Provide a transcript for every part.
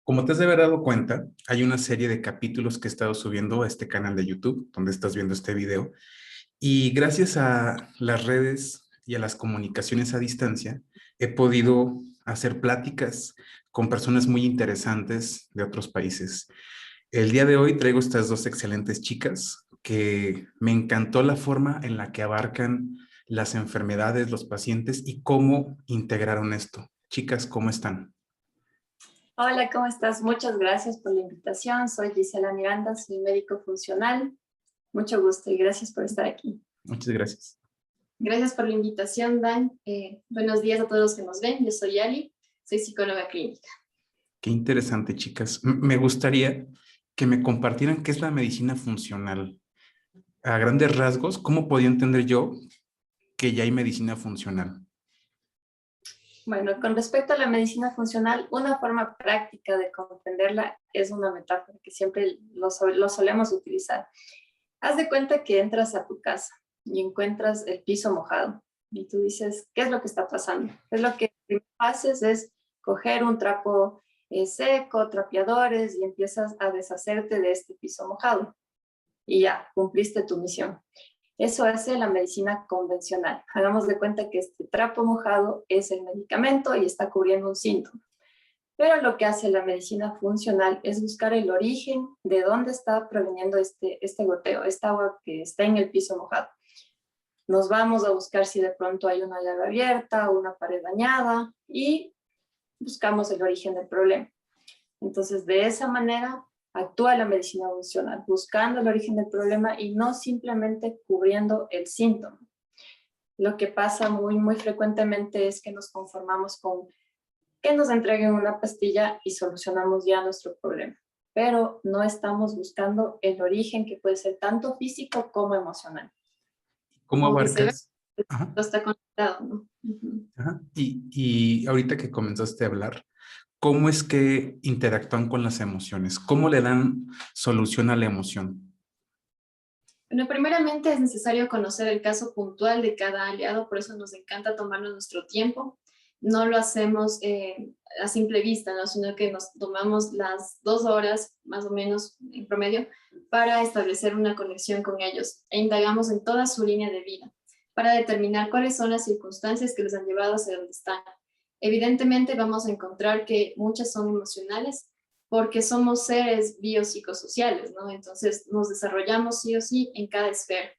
Como te has de haber dado cuenta, hay una serie de capítulos que he estado subiendo a este canal de YouTube, donde estás viendo este video, y gracias a las redes y a las comunicaciones a distancia, he podido hacer pláticas con personas muy interesantes de otros países. El día de hoy traigo estas dos excelentes chicas que me encantó la forma en la que abarcan las enfermedades, los pacientes y cómo integraron esto. Chicas, ¿cómo están? Hola, ¿cómo estás? Muchas gracias por la invitación. Soy Gisela Miranda, soy médico funcional. Mucho gusto y gracias por estar aquí. Muchas gracias. Gracias por la invitación, Dan. Buenos días a todos los que nos ven. Yo soy Ali, soy psicóloga clínica. Qué interesante, chicas. Me gustaría que me compartieran qué es la medicina funcional. A grandes rasgos, ¿cómo podía entender yo que ya hay medicina funcional? Bueno, con respecto a la medicina funcional, una forma práctica de comprenderla es una metáfora que siempre lo solemos utilizar. Haz de cuenta que entras a tu casa y encuentras el piso mojado y tú dices, ¿qué es lo que está pasando? Es lo que primero haces es coger un trapo seco, trapeadores y empiezas a deshacerte de este piso mojado y ya, cumpliste tu misión. Eso hace la medicina convencional. Hagamos de cuenta que este trapo mojado es el medicamento y está cubriendo un síntoma. Pero lo que hace la medicina funcional es buscar el origen de dónde está proveniendo este goteo, esta agua que está en el piso mojado. Nos vamos a buscar si de pronto hay una llaga abierta o una pared dañada y buscamos el origen del problema. Entonces, de esa manera actúa la medicina funcional, buscando el origen del problema y no simplemente cubriendo el síntoma. Lo que pasa muy frecuentemente es que nos conformamos con que nos entreguen una pastilla y solucionamos ya nuestro problema. Pero no estamos buscando el origen que puede ser tanto físico como emocional. ¿Cómo O viceversa, abarcas? Ajá, todo está conectado, ¿no? Uh-huh. ajá. Y ahorita que comenzaste a hablar, ¿cómo es que interactúan con las emociones? ¿Cómo le dan solución a la emoción? Bueno, primeramente es necesario conocer el caso puntual de cada aliado, por eso nos encanta tomarnos nuestro tiempo. No lo hacemos a simple vista, ¿no? Sino que nos tomamos las 2 horas, más o menos en promedio, para establecer una conexión con ellos e indagamos en toda su línea de vida para determinar cuáles son las circunstancias que los han llevado hacia donde están. Evidentemente vamos a encontrar que muchas son emocionales, porque somos seres biopsicosociales, ¿no? Entonces nos desarrollamos sí o sí en cada esfera.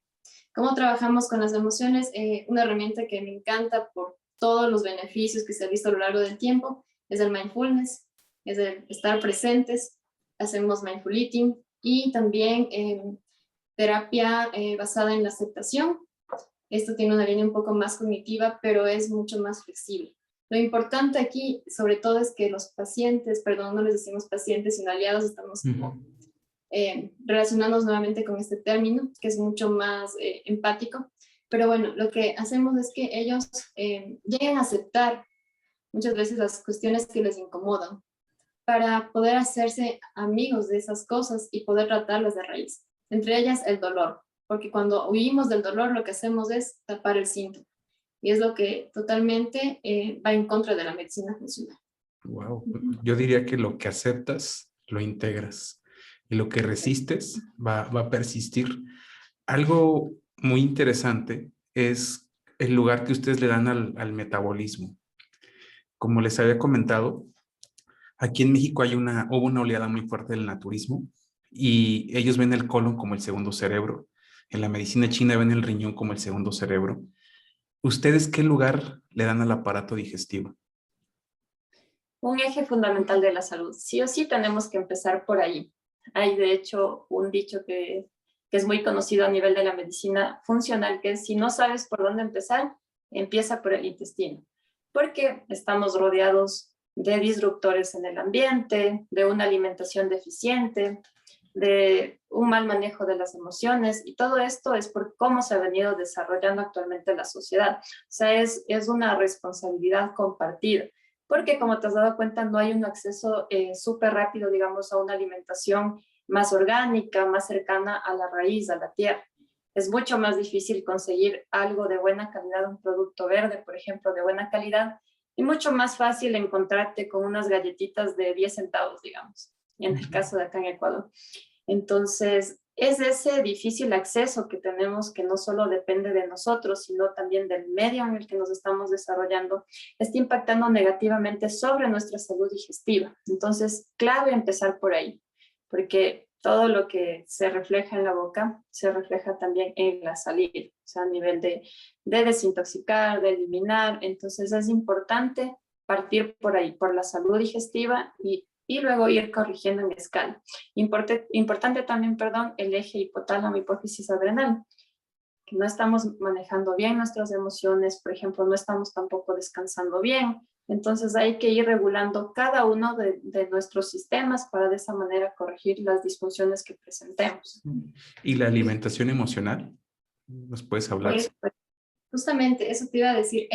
¿Cómo trabajamos con las emociones? Una herramienta que me encanta por todos los beneficios que se ha visto a lo largo del tiempo es el mindfulness, es el estar presentes, hacemos mindful eating y también terapia basada en la aceptación. Esto tiene una línea un poco más cognitiva, pero es mucho más flexible. Lo importante aquí, sobre todo, es que los pacientes, perdón, no les decimos pacientes, sino aliados, estamos como relacionándonos nuevamente con este término, que es mucho más empático. Pero bueno, lo que hacemos es que ellos lleguen a aceptar muchas veces las cuestiones que les incomodan para poder hacerse amigos de esas cosas y poder tratarlas de raíz. Entre ellas, el dolor, porque cuando huimos del dolor, lo que hacemos es tapar el síntoma. Y es lo que totalmente va en contra de la medicina funcional. Wow. Yo diría que lo que aceptas, lo integras. Y lo que resistes va a persistir. Algo muy interesante es el lugar que ustedes le dan al metabolismo. Como les había comentado, aquí en México hubo una oleada muy fuerte del naturismo y ellos ven el colon como el segundo cerebro. En la medicina china ven el riñón como el segundo cerebro. ¿Ustedes qué lugar le dan al aparato digestivo? Un eje fundamental de la salud. Sí o sí tenemos que empezar por ahí. Hay de hecho un dicho que es muy conocido a nivel de la medicina funcional, que es si no sabes por dónde empezar, empieza por el intestino, porque estamos rodeados de disruptores en el ambiente, de una alimentación deficiente, de un mal manejo de las emociones, y todo esto es por cómo se ha venido desarrollando actualmente la sociedad. O sea, es una responsabilidad compartida, porque como te has dado cuenta, no hay un acceso súper rápido, digamos, a una alimentación más orgánica, más cercana a la raíz, a la tierra. Es mucho más difícil conseguir algo de buena calidad, un producto verde, por ejemplo, de buena calidad, y mucho más fácil encontrarte con unas galletitas de 10 centavos, digamos, en el caso de acá en Ecuador. Entonces, es ese difícil acceso que tenemos, que no solo depende de nosotros, sino también del medio en el que nos estamos desarrollando, está impactando negativamente sobre nuestra salud digestiva. Entonces, clave empezar por ahí, porque todo lo que se refleja en la boca se refleja también en la salida, o sea, a nivel de desintoxicar, de eliminar. Entonces, es importante partir por ahí, por la salud digestiva y luego ir corrigiendo en escala. Importante también, perdón, el eje hipotálamo, hipófisis adrenal, que no estamos manejando bien nuestras emociones, por ejemplo, no estamos tampoco descansando bien. Entonces hay que ir regulando cada uno de nuestros sistemas para de esa manera corregir las disfunciones que presentemos. ¿Y la alimentación emocional? ¿Nos puedes hablar? Pues, justamente eso te iba a decir.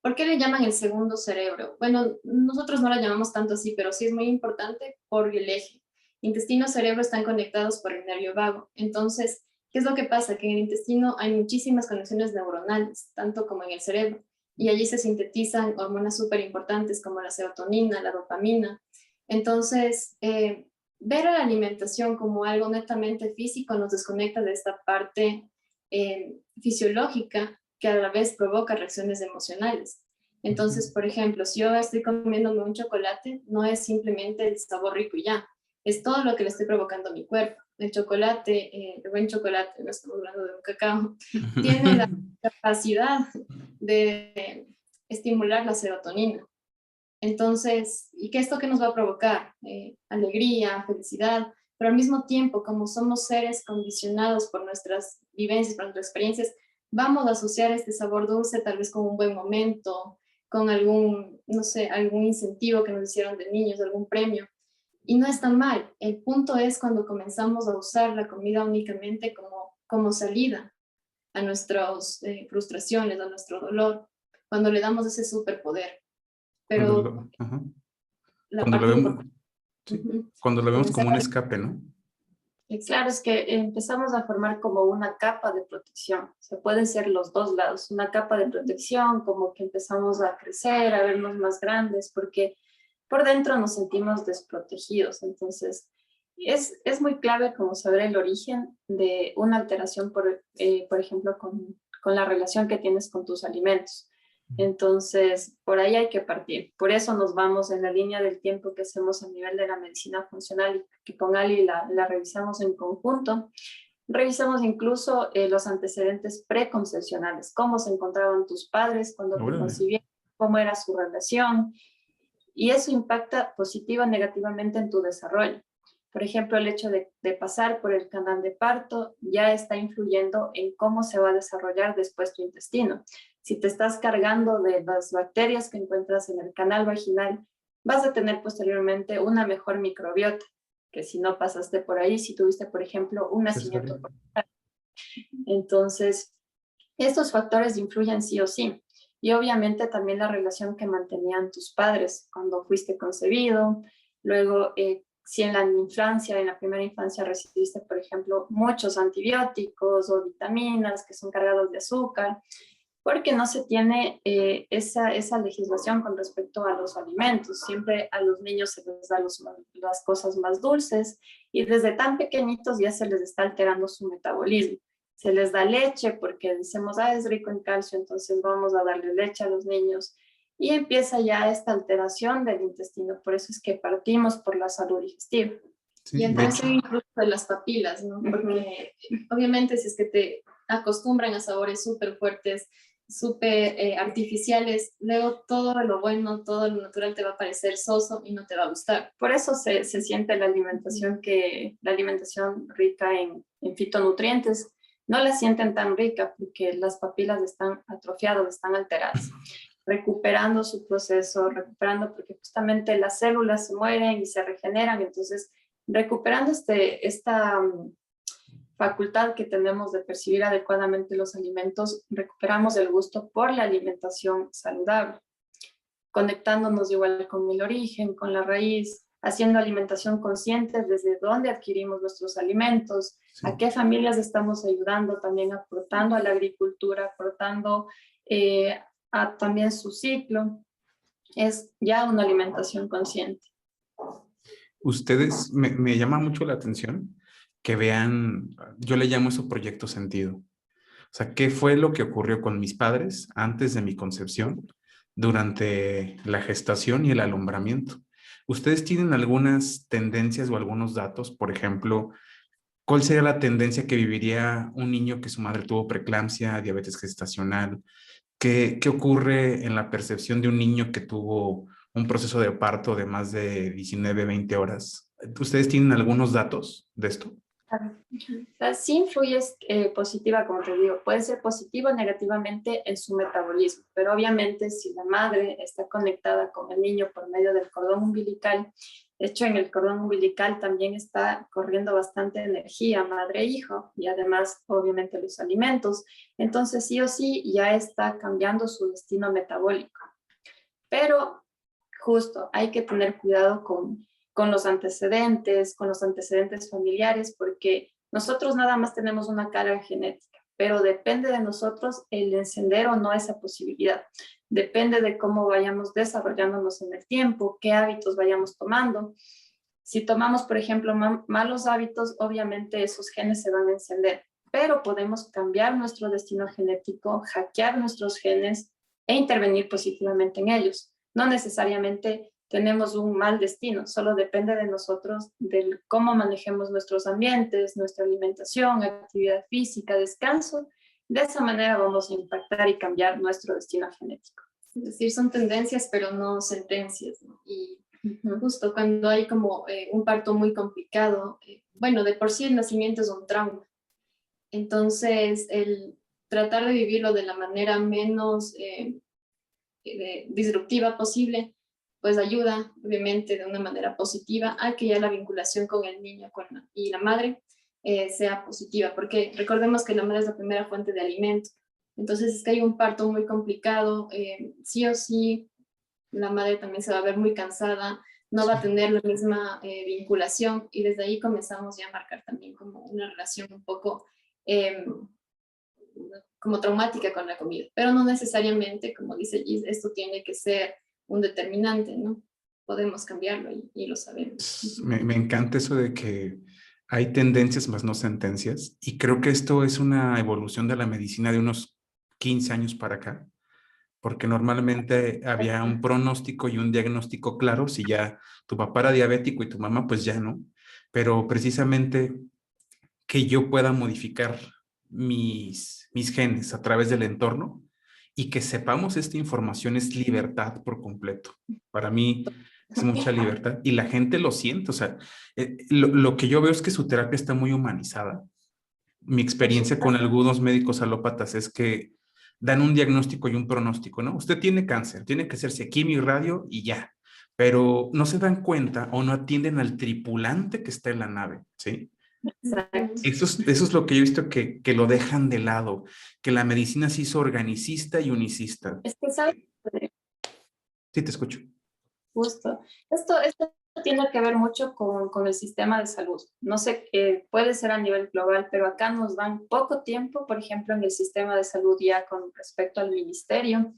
¿Por qué le llaman el segundo cerebro? Bueno, nosotros no la llamamos tanto así, pero sí es muy importante por el eje. Intestino y cerebro están conectados por el nervio vago. Entonces, ¿qué es lo que pasa? Que en el intestino hay muchísimas conexiones neuronales, tanto como en el cerebro. Y allí se sintetizan hormonas súper importantes como la serotonina, la dopamina. Entonces, ver a la alimentación como algo netamente físico nos desconecta de esta parte fisiológica que a la vez provoca reacciones emocionales. Entonces, por ejemplo, si yo estoy comiéndome un chocolate, no es simplemente el sabor rico y ya, es todo lo que le estoy provocando a mi cuerpo. El chocolate, el buen chocolate, no estamos hablando de un cacao, tiene la capacidad de estimular la serotonina. Entonces, ¿y qué es esto que nos va a provocar? Alegría, felicidad, pero al mismo tiempo, como somos seres condicionados por nuestras vivencias, por nuestras experiencias, vamos a asociar este sabor dulce tal vez con un buen momento, con algún, no sé, algún incentivo que nos hicieron de niños, algún premio. Y no está mal. El punto es cuando comenzamos a usar la comida únicamente como salida a nuestras frustraciones, a nuestro dolor, cuando le damos ese superpoder. Pero la cuando lo parte vemos, importante, sí, cuando lo vemos como un escape, ¿no? Claro, es que empezamos a formar como una capa de protección. Se pueden ser los dos lados, una capa de protección, como que empezamos a crecer, a vernos más grandes, porque por dentro nos sentimos desprotegidos. Entonces, es muy clave como saber el origen de una alteración, por ejemplo, con la relación que tienes con tus alimentos. Entonces, por ahí hay que partir. Por eso nos vamos en la línea del tiempo que hacemos a nivel de la medicina funcional, que con Ali la revisamos en conjunto. Revisamos incluso los antecedentes preconcepcionales, cómo se encontraban tus padres cuando te concibieron, cómo era su relación, y eso impacta positiva o negativamente en tu desarrollo. Por ejemplo, el hecho de pasar por el canal de parto ya está influyendo en cómo se va a desarrollar después tu intestino. Si te estás cargando de las bacterias que encuentras en el canal vaginal, vas a tener posteriormente una mejor microbiota, que si no pasaste por ahí, si tuviste, por ejemplo, un nacimiento. Entonces, estos factores influyen sí o sí. Y obviamente también la relación que mantenían tus padres cuando fuiste concebido. Luego, si en la infancia, en la primera infancia recibiste, por ejemplo, muchos antibióticos o vitaminas que son cargados de azúcar, porque no se tiene esa legislación con respecto a los alimentos. Siempre a los niños se les da las cosas más dulces y desde tan pequeñitos ya se les está alterando su metabolismo. Se les da leche porque decimos, es rico en calcio, entonces vamos a darle leche a los niños. Y empieza ya esta alteración del intestino. Por eso es que partimos por la salud digestiva. Sí, y entonces incluso de las papilas, ¿no? Porque obviamente si es que te acostumbran a sabores súper fuertes, súper artificiales, luego todo lo bueno, todo lo natural te va a parecer soso y no te va a gustar. Por eso se siente la alimentación rica en fitonutrientes, no la sienten tan rica porque las papilas están atrofiadas, están alteradas, recuperando su proceso, recuperando porque justamente las células se mueren y se regeneran, entonces recuperando esta facultad que tenemos de percibir adecuadamente los alimentos, recuperamos el gusto por la alimentación saludable, conectándonos igual con el origen, con la raíz, haciendo alimentación consciente desde dónde adquirimos nuestros alimentos, sí, a qué familias estamos ayudando, también aportando a la agricultura, aportando a también su ciclo. es ya una alimentación consciente. Ustedes, me llama mucho la atención que vean, yo le llamo eso proyecto sentido. O sea, ¿qué fue lo que ocurrió con mis padres antes de mi concepción, durante la gestación y el alumbramiento? ¿Ustedes tienen algunas tendencias o algunos datos? Por ejemplo, ¿cuál sería la tendencia que viviría un niño que su madre tuvo preeclampsia, diabetes gestacional? ¿Qué ocurre en la percepción de un niño que tuvo un proceso de parto de más de 19, 20 horas? ¿Ustedes tienen algunos datos de esto? Claro. O sea, sí influye positiva, como te digo, puede ser positivo o negativamente en su metabolismo, pero obviamente si la madre está conectada con el niño por medio del cordón umbilical, de hecho en el cordón umbilical también está corriendo bastante energía madre-hijo y además obviamente los alimentos, entonces sí o sí ya está cambiando su destino metabólico. Pero justo hay que tener cuidado con con los antecedentes familiares, porque nosotros nada más tenemos una carga genética, pero depende de nosotros el encender o no esa posibilidad. Depende de cómo vayamos desarrollándonos en el tiempo, qué hábitos vayamos tomando. Si tomamos, por ejemplo, malos hábitos, obviamente esos genes se van a encender, pero podemos cambiar nuestro destino genético, hackear nuestros genes e intervenir positivamente en ellos. No necesariamente tenemos un mal destino, solo depende de nosotros, de cómo manejemos nuestros ambientes, nuestra alimentación, actividad física, descanso. De esa manera vamos a impactar y cambiar nuestro destino genético. Es decir, son tendencias, pero no sentencias, ¿no? Y justo cuando hay como un parto muy complicado, bueno, de por sí el nacimiento es un trauma. Entonces, el tratar de vivirlo de la manera menos disruptiva posible, pues ayuda, obviamente, de una manera positiva a que ya la vinculación con el niño y la madre sea positiva, porque recordemos que la madre es la primera fuente de alimento. Entonces, es que hay un parto muy complicado, sí o sí, la madre también se va a ver muy cansada, no va a tener la misma vinculación y desde ahí comenzamos ya a marcar también como una relación un poco como traumática con la comida, pero no necesariamente, como dice Gis, esto tiene que ser un determinante, ¿no? Podemos cambiarlo y lo sabemos. Me encanta eso de que hay tendencias más no sentencias, y creo que esto es una evolución de la medicina de unos 15 años para acá, porque normalmente había un pronóstico y un diagnóstico claro. Si ya tu papá era diabético y tu mamá, pues ya no, pero precisamente que yo pueda modificar mis genes a través del entorno y que sepamos esta información es libertad por completo. Para mí es mucha libertad y la gente lo siente. O sea, lo que yo veo es que su terapia está muy humanizada. Mi experiencia con algunos médicos alópatas es que dan un diagnóstico y un pronóstico, ¿no? Usted tiene cáncer, tiene que hacerse quimio y radio y ya, pero no se dan cuenta o no atienden al tripulante que está en la nave, ¿sí? Exacto. Eso es lo que yo he visto que lo dejan de lado, que la medicina se hizo organicista y unicista. Es que, ¿sabes? Sí, te escucho. Justo. Esto tiene que ver mucho con el sistema de salud. No sé, puede ser a nivel global, pero acá nos dan poco tiempo, por ejemplo, en el sistema de salud ya con respecto al ministerio,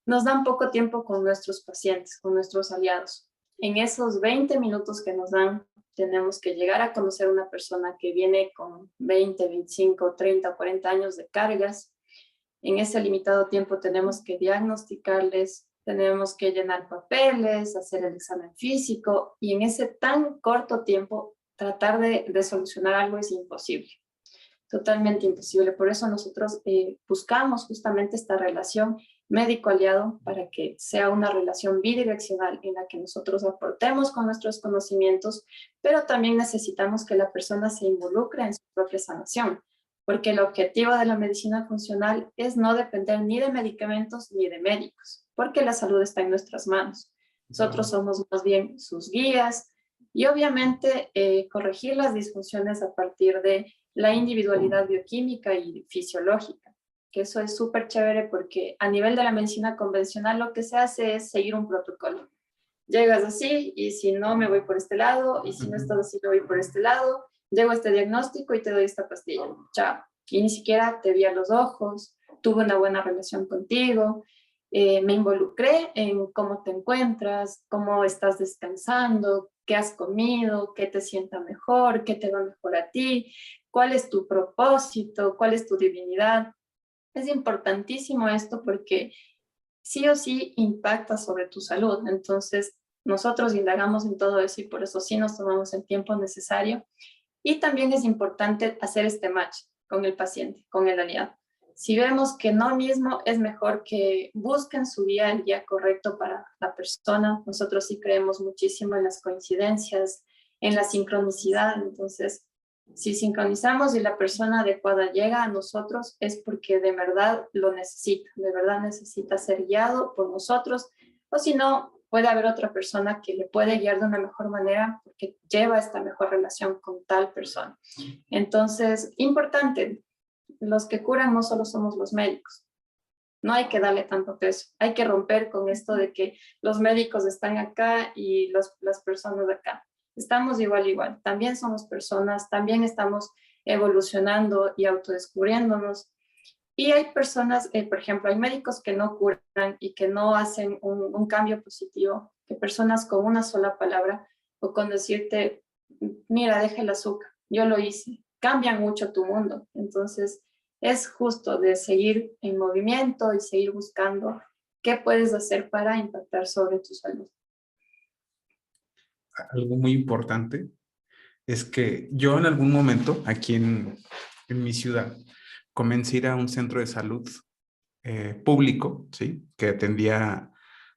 nos dan poco tiempo con nuestros pacientes, con nuestros aliados. En esos 20 minutos que nos dan, tenemos que llegar a conocer a una persona que viene con 20, 25, 30 o 40 años de cargas. En ese limitado tiempo tenemos que diagnosticarles, tenemos que llenar papeles, hacer el examen físico y en ese tan corto tiempo tratar de solucionar algo es imposible, totalmente imposible. Por eso nosotros buscamos justamente esta relación médico-aliado para que sea una relación bidireccional en la que nosotros aportemos con nuestros conocimientos, pero también necesitamos que la persona se involucre en su propia sanación, porque el objetivo de la medicina funcional es no depender ni de medicamentos ni de médicos, porque la salud está en nuestras manos. Nosotros somos más bien sus guías y obviamente corregir las disfunciones a partir de la individualidad bioquímica y fisiológica, que eso es súper chévere porque a nivel de la medicina convencional lo que se hace es seguir un protocolo. Llegas así y si no me voy por este lado y si no estás así me voy por este lado, llego a este diagnóstico y te doy esta pastilla. Chao. Y ni siquiera te vi a los ojos, tuve una buena relación contigo. me involucré en cómo te encuentras, cómo estás descansando, qué has comido, qué te sienta mejor, qué te va mejor a ti, cuál es tu propósito, cuál es tu divinidad. Es importantísimo esto porque sí o sí impacta sobre tu salud. Entonces, nosotros indagamos en todo eso y por eso sí nos tomamos el tiempo necesario. Y también es importante hacer este match con el paciente, con el aliado. Si vemos que no mismo, es mejor que busquen su día, el día correcto para la persona. Nosotros sí creemos muchísimo en las coincidencias, en la sincronicidad. Entonces, si sincronizamos y la persona adecuada llega a nosotros, es porque de verdad lo necesita, de verdad necesita ser guiado por nosotros, o si no, puede haber otra persona que le puede guiar de una mejor manera porque lleva esta mejor relación con tal persona. Entonces, importante, los que curan no solo somos los médicos. No hay que darle tanto peso. Hay que romper con esto de que los médicos están acá y las personas de acá. Estamos igual. También somos personas, también estamos evolucionando y autodescubriéndonos. Y hay personas, por ejemplo, hay médicos que no curan y que no hacen un cambio positivo, que personas con una sola palabra o con decirte, mira, deja el azúcar, yo lo hice, cambian mucho tu mundo. Entonces, es justo de seguir en movimiento y seguir buscando qué puedes hacer para impactar sobre tu salud. Algo muy importante es que yo en algún momento aquí en mi ciudad comencé a ir a un centro de salud público, ¿sí? Que atendía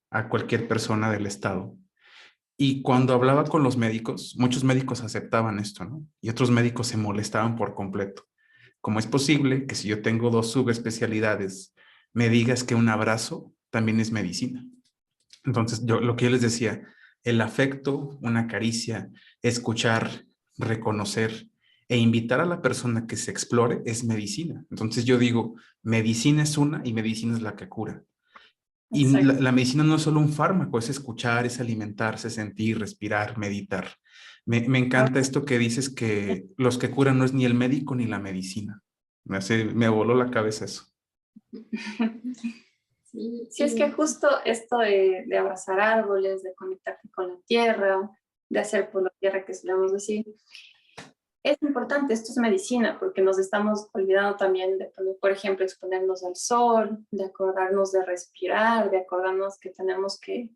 a cualquier persona del estado. Y cuando hablaba con los médicos, muchos médicos aceptaban esto, ¿no? Y otros médicos se molestaban por completo. ¿Cómo es posible que si yo tengo dos subespecialidades, me digas que un abrazo también es medicina? Entonces, lo que yo les decía, el afecto, una caricia, escuchar, reconocer e invitar a la persona que se explore es medicina. Entonces yo digo, medicina es una y medicina es la que cura. Y Exacto. la medicina no es solo un fármaco, es escuchar, es alimentarse, sentir, respirar, meditar. Me encanta esto que dices que los que curan no es ni el médico ni la medicina. Me voló la cabeza eso. Sí, es que justo esto de abrazar árboles, de conectarte con la tierra, de hacer por la tierra que solemos decir, es importante, esto es medicina, porque nos estamos olvidando también de, por ejemplo, exponernos al sol, de acordarnos de respirar, de acordarnos que tenemos que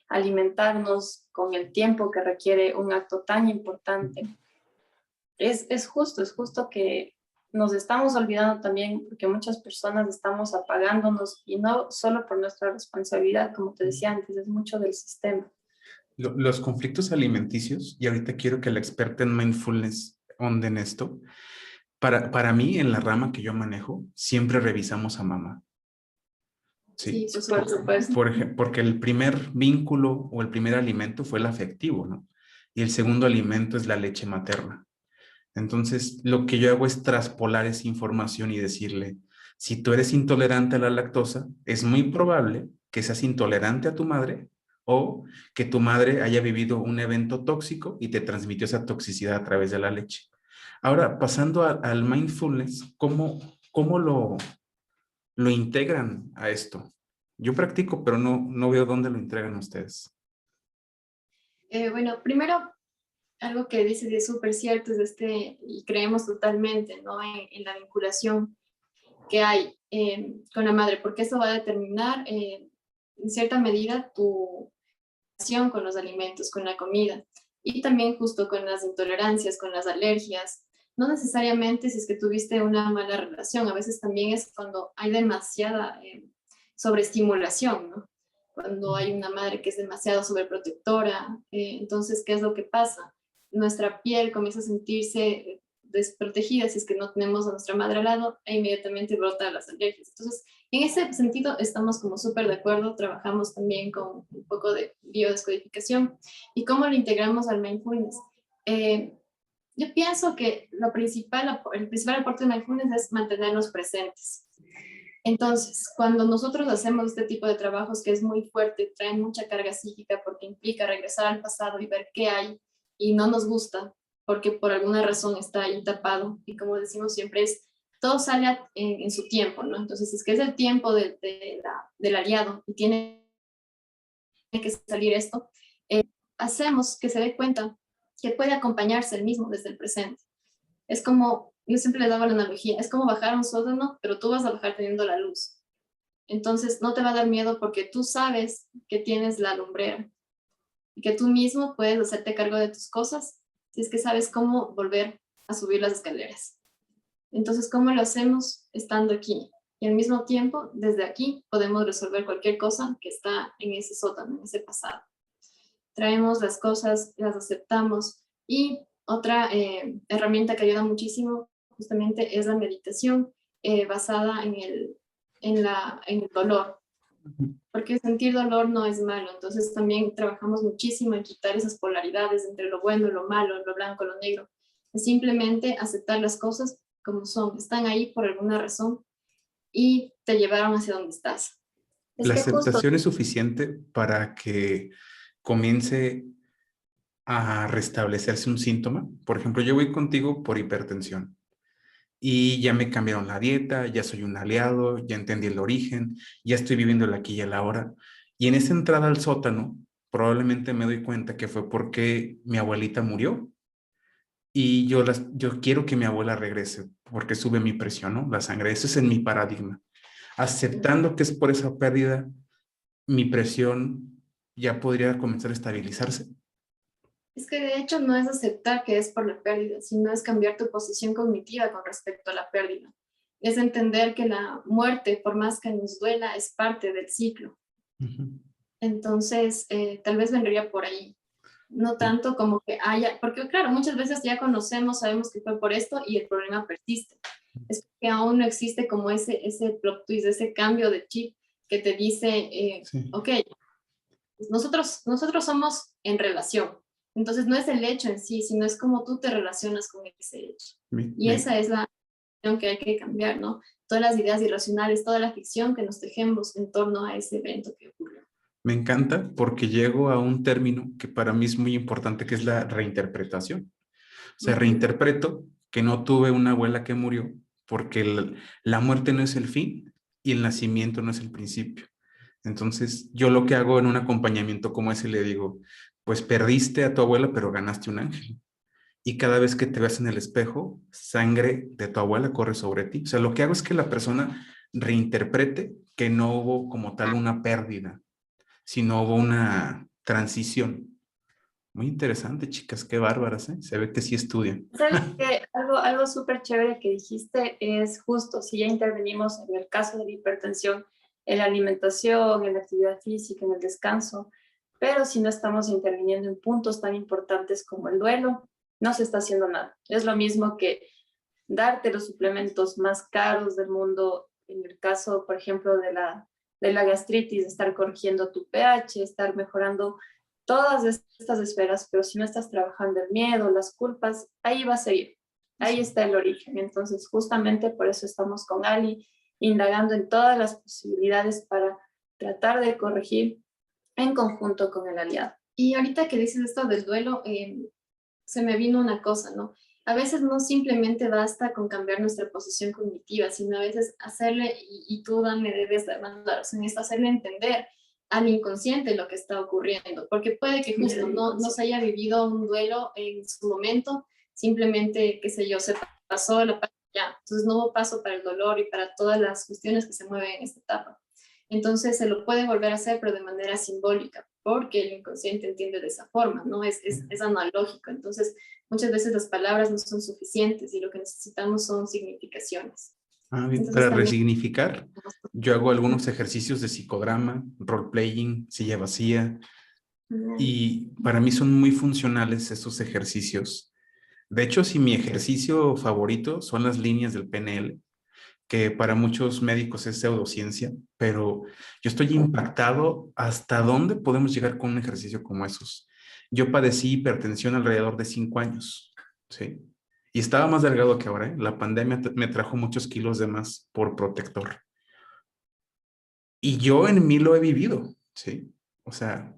alimentarnos con el tiempo que requiere un acto tan importante. Es justo que nos estamos olvidando también, porque muchas personas estamos apagándonos y no solo por nuestra responsabilidad, como te decía antes, es mucho del sistema. Los conflictos alimenticios, y ahorita quiero que la experta en mindfulness onde en esto, para mí, en la rama que yo manejo, siempre revisamos a mamá. Sí, Sí, Por supuesto. porque el primer vínculo o el primer alimento fue el afectivo, ¿no? Y el segundo alimento es la leche materna. Entonces, lo que yo hago es traspolar esa información y decirle, si tú eres intolerante a la lactosa, es muy probable que seas intolerante a tu madre o que tu madre haya vivido un evento tóxico y te transmitió esa toxicidad a través de la leche. Ahora, pasando al mindfulness, ¿cómo lo integran a esto? Yo practico, pero no veo dónde lo integran ustedes. Bueno, primero, algo que dices es súper cierto, y creemos totalmente, ¿no? En la vinculación que hay con la madre, porque eso va a determinar en cierta medida tu relación con los alimentos, con la comida, y también justo con las intolerancias, con las alergias. No necesariamente si es que tuviste una mala relación, a veces también es cuando hay demasiada sobreestimulación, ¿no? Cuando hay una madre que es demasiado sobreprotectora, entonces, ¿qué es lo que pasa? Nuestra piel comienza a sentirse desprotegida si es que no tenemos a nuestra madre al lado e inmediatamente brota las alergias. Entonces, en ese sentido estamos como súper de acuerdo, trabajamos también con un poco de biodescodificación y cómo lo integramos al mindfulness. Yo pienso que el principal aporte de mindfulness es mantenernos presentes. Entonces, cuando nosotros hacemos este tipo de trabajos que es muy fuerte, trae mucha carga psíquica porque implica regresar al pasado y ver qué hay y no nos gusta porque por alguna razón está ahí tapado y como decimos siempre es todo sale en su tiempo, ¿no? Entonces, si es que es el tiempo del aliado y tiene que salir esto, hacemos que se dé cuenta que puede acompañarse él mismo desde el presente. Es como, yo siempre le daba la analogía, es como bajar un sótano, pero tú vas a bajar teniendo la luz. Entonces no te va a dar miedo porque tú sabes que tienes la lumbrera y que tú mismo puedes hacerte cargo de tus cosas si es que sabes cómo volver a subir las escaleras. Entonces, ¿cómo lo hacemos estando aquí? Y al mismo tiempo, desde aquí podemos resolver cualquier cosa que está en ese sótano, en ese pasado. Traemos las cosas, las aceptamos. Y otra herramienta que ayuda muchísimo justamente es la meditación basada en el dolor, porque sentir dolor no es malo. Entonces también trabajamos muchísimo en quitar esas polaridades entre lo bueno, lo malo, lo blanco, lo negro. Es simplemente aceptar las cosas como son, están ahí por alguna razón y te llevaron hacia donde estás. Es La que justo, aceptación es suficiente para que comience a restablecerse un síntoma. Por ejemplo, yo voy contigo por hipertensión y ya me cambiaron la dieta, ya soy un aliado, ya entendí el origen, ya estoy viviendo el aquí y el ahora. Y en esa entrada al sótano, probablemente me doy cuenta que fue porque mi abuelita murió y yo quiero que mi abuela regrese porque sube mi presión, ¿no? La sangre. Ese es en mi paradigma. Aceptando que es por esa pérdida, mi presión ya podría comenzar a estabilizarse. Es que de hecho no es aceptar que es por la pérdida, sino es cambiar tu posición cognitiva con respecto a la pérdida. Es entender que la muerte, por más que nos duela, es parte del ciclo. Entonces, tal vez vendría por ahí. No Sí. tanto como que haya, porque claro, muchas veces ya conocemos, sabemos que fue por esto y el problema persiste. Es que aún no existe como ese plot twist, ese cambio de chip que te dice, Sí. ok, nosotros somos en relación. Entonces no es el hecho en sí, sino es como tú te relacionas con ese hecho. Y esa es la cuestión que hay que cambiar, ¿no? Todas las ideas irracionales, toda la ficción que nos tejemos en torno a ese evento que ocurrió. Me encanta porque llego a un término que para mí es muy importante, que es la reinterpretación. O sea, reinterpreto que no tuve una abuela que murió porque la muerte no es el fin y el nacimiento no es el principio. Entonces, yo lo que hago en un acompañamiento como ese le digo, pues perdiste a tu abuela, pero ganaste un ángel. Y cada vez que te ves en el espejo, sangre de tu abuela corre sobre ti. O sea, lo que hago es que la persona reinterprete que no hubo como tal una pérdida, sino hubo una transición. Muy interesante, chicas, qué bárbaras, ¿eh? Se ve que sí estudian. ¿sabes qué? Algo súper chévere que dijiste es justo, si ya intervenimos en el caso de la hipertensión, en la alimentación, en la actividad física, en el descanso, pero si no estamos interviniendo en puntos tan importantes como el duelo, no se está haciendo nada. Es lo mismo que darte los suplementos más caros del mundo, en el caso, por ejemplo, de la gastritis, estar corrigiendo tu pH, estar mejorando todas estas esferas, pero si no estás trabajando el miedo, las culpas, ahí va a seguir. Ahí está el origen. Entonces, justamente por eso estamos con Ali, indagando en todas las posibilidades para tratar de corregir en conjunto con el aliado. Y ahorita que dices esto del duelo, se me vino una cosa, ¿no? A veces no simplemente basta con cambiar nuestra posición cognitiva, sino a veces hacerle, y tú me debes dar la razón, es hacerle entender al inconsciente lo que está ocurriendo, porque puede que justo no se haya vivido un duelo en su momento, simplemente, qué sé yo, se pasó la parte ya, entonces no hubo paso para el dolor y para todas las cuestiones que se mueven en esta etapa. Entonces se lo puede volver a hacer, pero de manera simbólica, porque el inconsciente entiende de esa forma, ¿no? Es analógico. Entonces, muchas veces las palabras no son suficientes y lo que necesitamos son significaciones. Bien. Entonces, Para también... resignificar, yo hago algunos ejercicios de psicodrama, role-playing, silla vacía, y para mí son muy funcionales esos ejercicios. De hecho, si mi ejercicio favorito son las líneas del PNL, que para muchos médicos es pseudociencia, pero yo estoy impactado hasta dónde podemos llegar con un ejercicio como esos. Yo padecí hipertensión alrededor de 5 años, ¿sí? Y estaba más delgado que ahora, ¿eh? La pandemia me trajo muchos kilos de más por protector. Y yo en mí lo he vivido, ¿sí? O sea,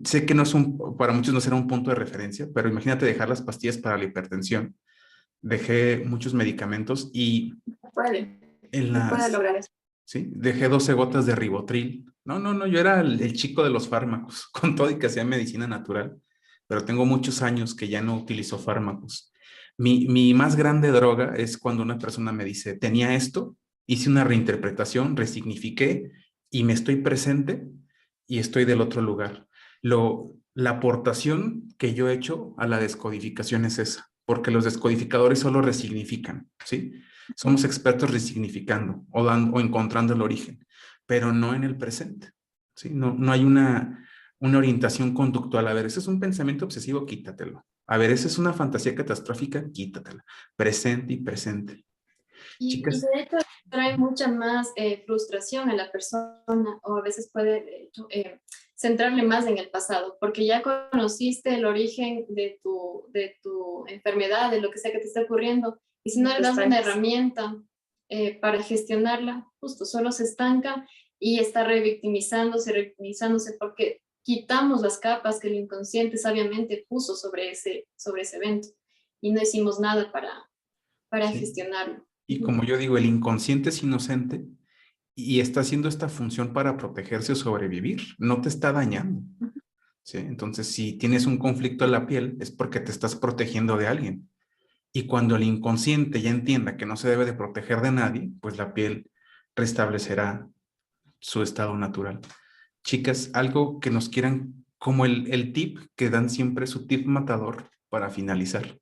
sé que no es para muchos no será un punto de referencia, pero imagínate dejar las pastillas para la hipertensión. Dejé muchos medicamentos y Puede, en se puede las, lograr eso. ¿sí? Dejé 12 gotas de Ribotril. No, yo era el chico de los fármacos, con todo y que hacía medicina natural, pero tengo muchos años que ya no utilizo fármacos. Mi más grande droga es cuando una persona me dice, tenía esto, hice una reinterpretación, resignifiqué y me estoy presente y estoy del otro lugar. La aportación que yo he hecho a la descodificación es esa, porque los descodificadores solo resignifican, ¿sí? Somos expertos resignificando o encontrando el origen, pero no en el presente, ¿sí? No hay una orientación conductual. A ver, ese es un pensamiento obsesivo, quítatelo. A ver, esa es una fantasía catastrófica, quítatela. Presente y presente. Y Chicas, de hecho trae mucha más frustración a la persona o a veces puede de hecho, centrarle más en el pasado, porque ya conociste el origen de tu enfermedad, de lo que sea que te esté ocurriendo, y si no le das una herramienta para gestionarla, justo solo se estanca y está revictimizándose porque quitamos las capas que el inconsciente sabiamente puso sobre ese evento y no hicimos nada para sí. gestionarlo. Y como yo digo, el inconsciente es inocente y está haciendo esta función para protegerse o sobrevivir. No te está dañando. ¿Sí? Entonces, si tienes un conflicto en la piel, es porque te estás protegiendo de alguien. Y cuando el inconsciente ya entienda que no se debe de proteger de nadie, pues la piel restablecerá su estado natural. Chicas, algo que nos quieran, como el tip que dan siempre, su tip matador para finalizar.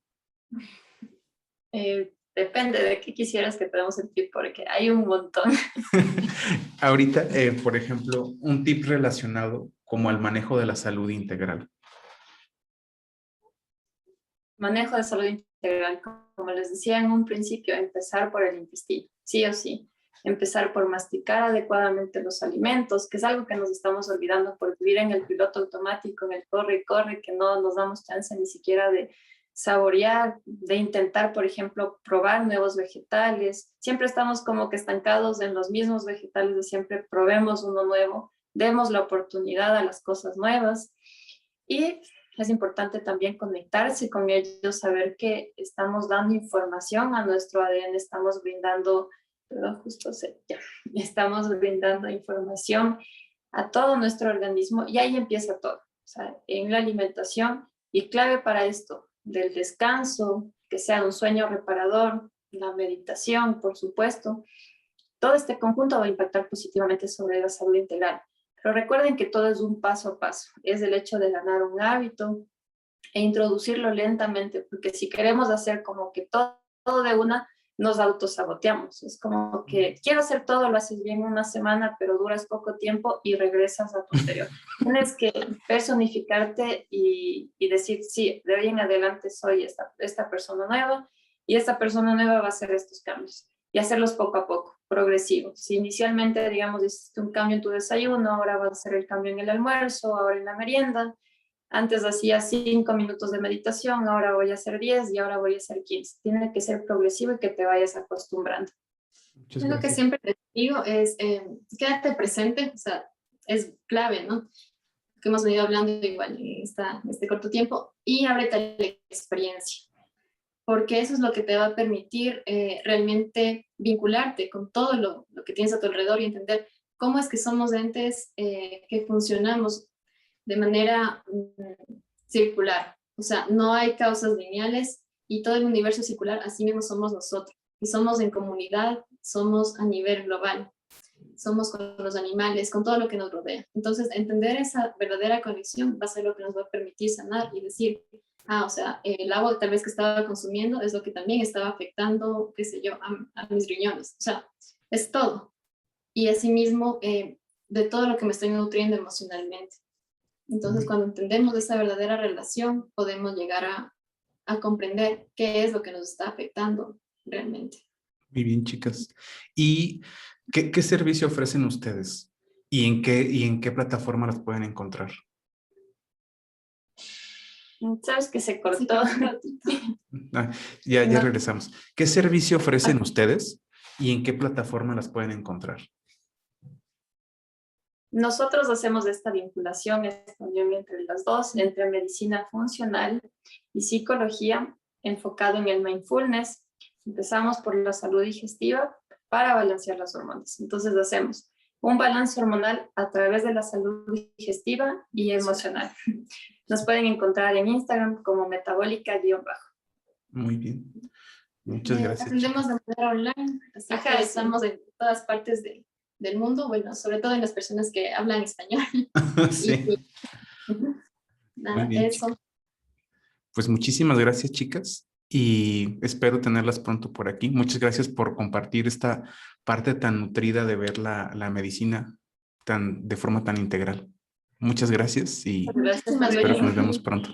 Depende de qué quisieras que te demos el tip, porque hay un montón. Ahorita, por ejemplo, un tip relacionado como al manejo de la salud integral. Manejo de salud integral, como les decía en un principio, empezar por el intestino, sí o sí. Empezar por masticar adecuadamente los alimentos, que es algo que nos estamos olvidando por vivir en el piloto automático, en el corre y corre, que no nos damos chance ni siquiera de saborear, de intentar, por ejemplo, probar nuevos vegetales. Siempre estamos como que estancados en los mismos vegetales de siempre, probemos uno nuevo, demos la oportunidad a las cosas nuevas. Y es importante también conectarse con ellos, saber que estamos dando información a nuestro ADN, estamos brindando, perdón, justo sé, ya, estamos brindando información a todo nuestro organismo y ahí empieza todo, o sea, en la alimentación y clave para esto, del descanso, que sea un sueño reparador, la meditación, por supuesto, todo este conjunto va a impactar positivamente sobre la salud integral. Pero recuerden que todo es un paso a paso, es el hecho de ganar un hábito e introducirlo lentamente, porque si queremos hacer como que todo de una, nos autosaboteamos. Es como que quiero hacer todo, lo haces bien una semana, pero duras poco tiempo y regresas a tu anterior. Tienes que personificarte y decir, sí, de hoy en adelante soy esta persona nueva y esta persona nueva va a hacer estos cambios y hacerlos poco a poco, progresivos. Si inicialmente, digamos, hiciste un cambio en tu desayuno, ahora va a ser el cambio en el almuerzo, ahora en la merienda. Antes hacía 5 minutos de meditación, ahora voy a hacer 10 y ahora voy a hacer 15. Tiene que ser progresivo y que te vayas acostumbrando. Muchas Lo que gracias. siempre les digo es quédate presente, o sea, es clave, ¿no? Que hemos venido hablando igual en este corto tiempo y ábrete a la experiencia, porque eso es lo que te va a permitir realmente vincularte con todo lo que tienes a tu alrededor y entender cómo es que somos entes que funcionamos de manera circular. O sea, no hay causas lineales y todo el universo es circular, así mismo somos nosotros. Y somos en comunidad, somos a nivel global, somos con los animales, con todo lo que nos rodea. Entonces, entender esa verdadera conexión va a ser lo que nos va a permitir sanar y decir, o sea, el agua tal vez que estaba consumiendo es lo que también estaba afectando, qué sé yo, a mis riñones. O sea, es todo. Y asimismo, de todo lo que me estoy nutriendo emocionalmente. Entonces, Muy, cuando entendemos esa verdadera relación, podemos llegar a comprender qué es lo que nos está afectando realmente. muy bien, chicas. ¿Y qué servicio ofrecen ustedes? Y en qué plataforma las pueden encontrar? ¿Sabes que se Sí, cortó? Ah, ya No, regresamos. ¿Qué servicio ofrecen ustedes y en qué plataforma las pueden encontrar? nosotros hacemos esta vinculación, esta unión entre las dos, entre medicina funcional y psicología. enfocado en el mindfulness. Empezamos por la salud digestiva para balancear las hormonas. Entonces hacemos un balance hormonal a través de la salud digestiva y emocional. Nos pueden encontrar en Instagram como metabólica_bajo. Muy bien. Muchas gracias. Atendemos de manera online, así Ajá, que estamos en todas partes del mundo, bueno, sobre todo en las personas que hablan español. Sí. Ujú. Muy Nada, bien, eso. chicas. Pues muchísimas gracias, chicas, y espero tenerlas pronto por aquí. Muchas gracias por compartir esta parte tan nutrida de ver la medicina de forma tan integral. Muchas gracias y Gracias Muchísimas espero que nos gracias. vemos pronto.